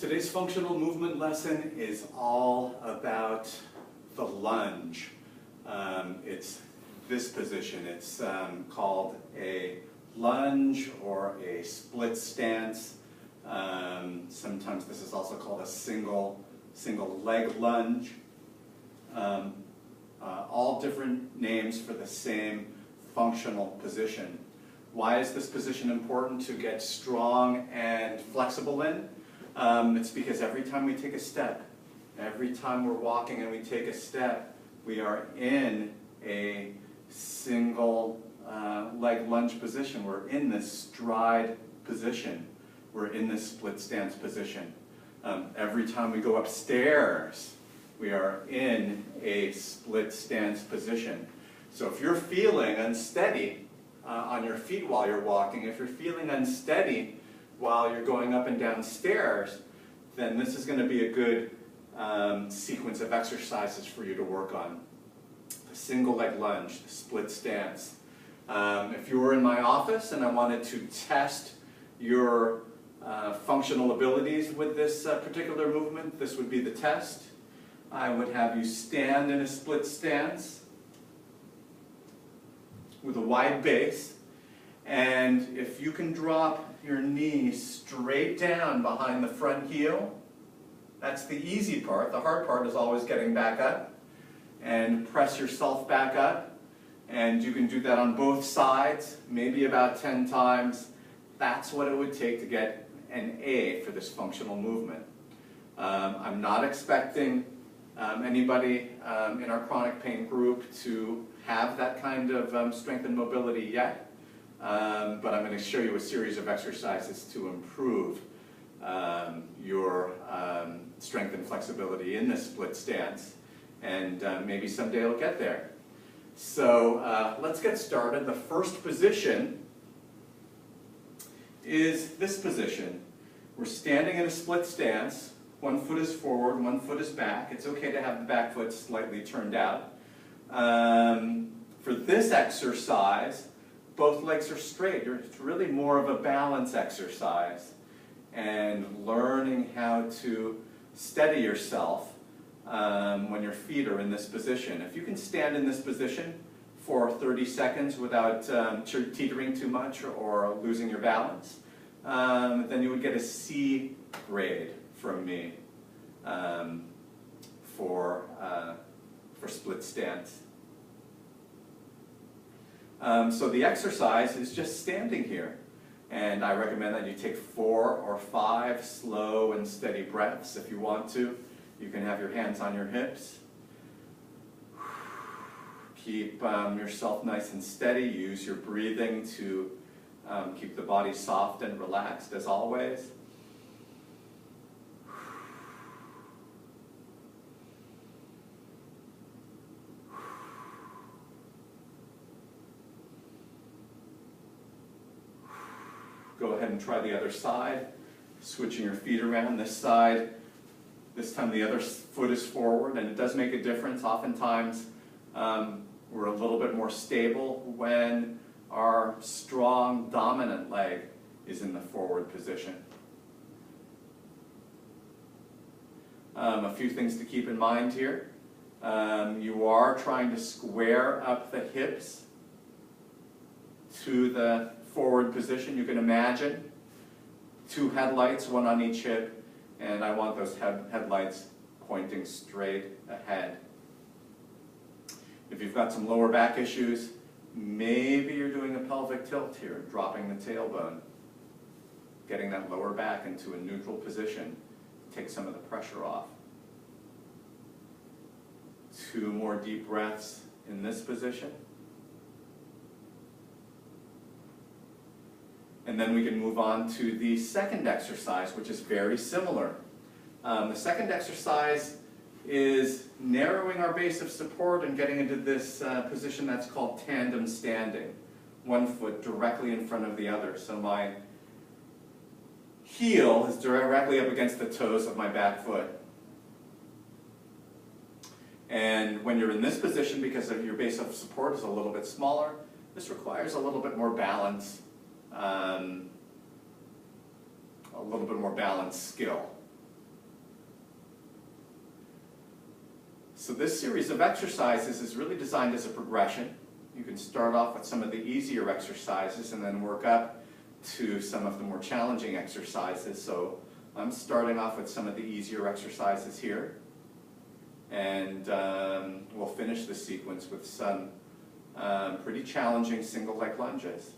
Today's functional movement lesson is all about the lunge. It's this position. It's called a lunge or a split stance. Sometimes this is also called a single leg lunge. All different names for the same functional position. Why is this position important to get strong and flexible in? It's because every time we take a step, every time we're walking and we take a step, we are in a single leg lunge position. We're in this stride position. We're in this split stance position. Every time we go upstairs, we are in a split stance position. So if you're feeling unsteady on your feet while you're walking, if you're feeling unsteady while you're going up and down stairs, then this is going to be a good sequence of exercises for you to work on. The single leg lunge, the split stance. If you were in my office and I wanted to test your functional abilities with this particular movement, this would be the test. I would have you stand in a split stance with a wide base, and if you can drop your knee straight down behind the front heel, that's the easy part. The hard part is always getting back up, and press yourself back up, and you can do that on both sides, maybe about 10 times. That's what it would take to get an A for this functional movement. I'm not expecting anybody in our chronic pain group to have that kind of strength and mobility yet, but I'm going to show you a series of exercises to improve your strength and flexibility in this split stance, and maybe someday you'll get there. So let's get started. The first position is this position. We're standing in a split stance. One foot is forward, one foot is back. It's okay to have the back foot slightly turned out. For this exercise, both legs are straight. It's really more of a balance exercise and learning how to steady yourself when your feet are in this position. If you can stand in this position for 30 seconds without teetering too much or losing your balance, then you would get a C grade from me for split stance. So the exercise is just standing here, and I recommend that you take 4 or 5 slow and steady breaths if you want to. You can have your hands on your hips. Keep yourself nice and steady. Use your breathing to keep the body soft and relaxed as always. Go ahead and try the other side, switching your feet around this side. This time the other foot is forward, and it does make a difference. Oftentimes we're a little bit more stable when our strong, dominant leg is in the forward position. A few things to keep in mind here. You are trying to square up the hips to the forward position. You can imagine 2 headlights, one on each hip, and I want those headlights pointing straight ahead. If you've got some lower back issues, maybe you're doing a pelvic tilt here, dropping the tailbone, getting that lower back into a neutral position, take some of the pressure off. 2 more deep breaths in this position. And then we can move on to the second exercise, which is very similar. The second exercise is narrowing our base of support and getting into this position that's called tandem standing. One foot directly in front of the other. So my heel is directly up against the toes of my back foot. And when you're in this position, because of your base of support is a little bit smaller, this requires a little bit more balance. A little bit more balanced skill. So this series of exercises is really designed as a progression. You can start off with some of the easier exercises and then work up to some of the more challenging exercises. So I'm starting off with some of the easier exercises here. And we'll finish the sequence with some pretty challenging single leg lunges.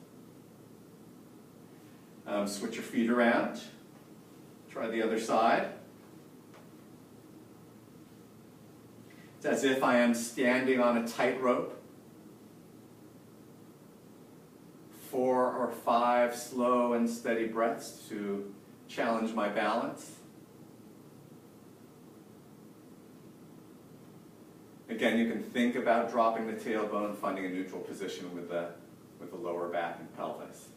Switch your feet around. Try the other side. It's as if I am standing on a tightrope. 4 or 5 slow and steady breaths to challenge my balance. Again, you can think about dropping the tailbone, finding a neutral position with the lower back and pelvis.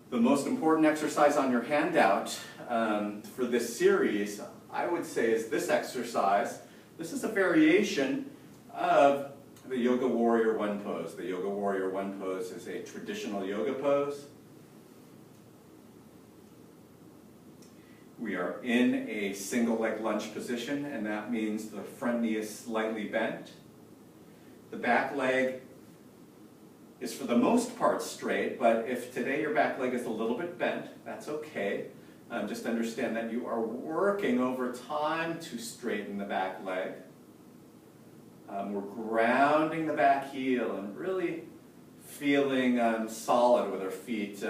The most important exercise on your handout for this series, I would say, is this exercise. This is a variation of the Yoga Warrior One pose. The Yoga Warrior One pose is a traditional yoga pose. We are in a single leg lunge position, and that means the front knee is slightly bent. The back leg is for the most part straight, but if today your back leg is a little bit bent, that's okay. Just understand that you are working over time to straighten the back leg. We're grounding the back heel and really feeling solid with our feet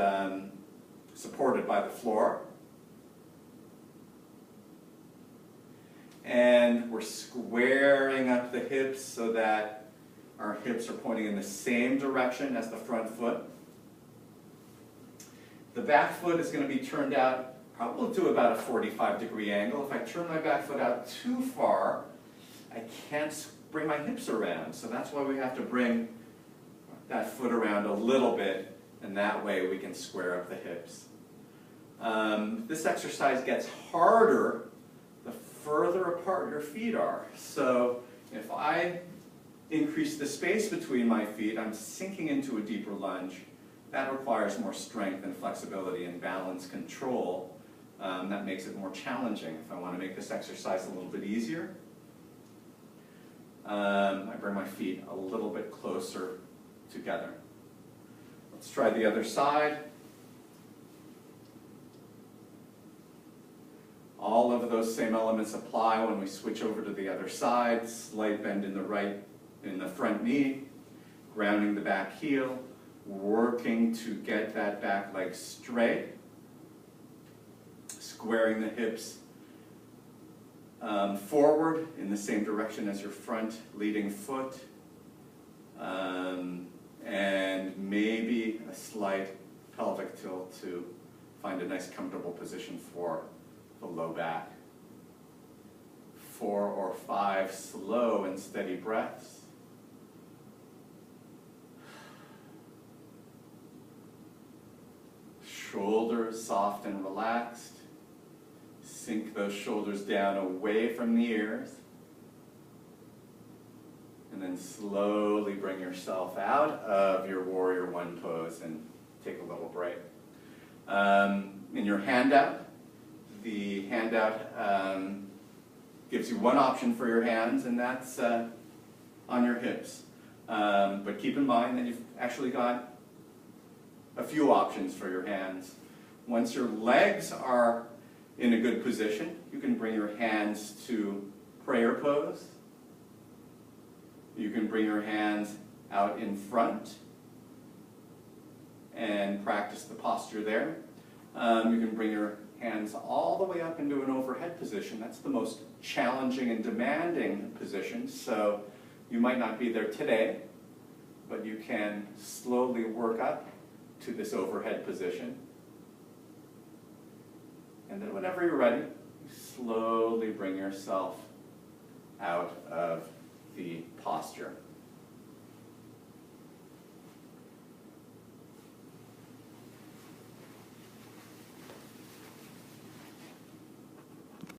supported by the floor. And we're squaring up the hips so that our hips are pointing in the same direction as the front foot. The back foot is going to be turned out probably to about a 45-degree angle. If I turn my back foot out too far, I can't bring my hips around. So that's why we have to bring that foot around a little bit, and that way we can square up the hips. This exercise gets harder the further apart your feet are. So if I increase the space between my feet, I'm sinking into a deeper lunge. That requires more strength and flexibility and balance control. That makes it more challenging. If I want to make this exercise a little bit easier, I bring my feet a little bit closer together. Let's try the other side. All of those same elements apply when we switch over to the other side. Slight bend in the front knee, grounding the back heel, working to get that back leg straight, squaring the hips forward in the same direction as your front leading foot, and maybe a slight pelvic tilt to find a nice comfortable position for the low back. 4 or 5 slow and steady breaths. Shoulders soft and relaxed. Sink those shoulders down away from the ears. And then slowly bring yourself out of your Warrior One pose and take a little break. In your handout, the handout gives you one option for your hands, and that's on your hips. But keep in mind that you've actually got a few options for your hands. Once your legs are in a good position, you can bring your hands to prayer pose. You can bring your hands out in front and practice the posture there. You can bring your hands all the way up into an overhead position. That's the most challenging and demanding position, so you might not be there today, but you can slowly work up to this overhead position. And then whenever you're ready, you slowly bring yourself out of the posture.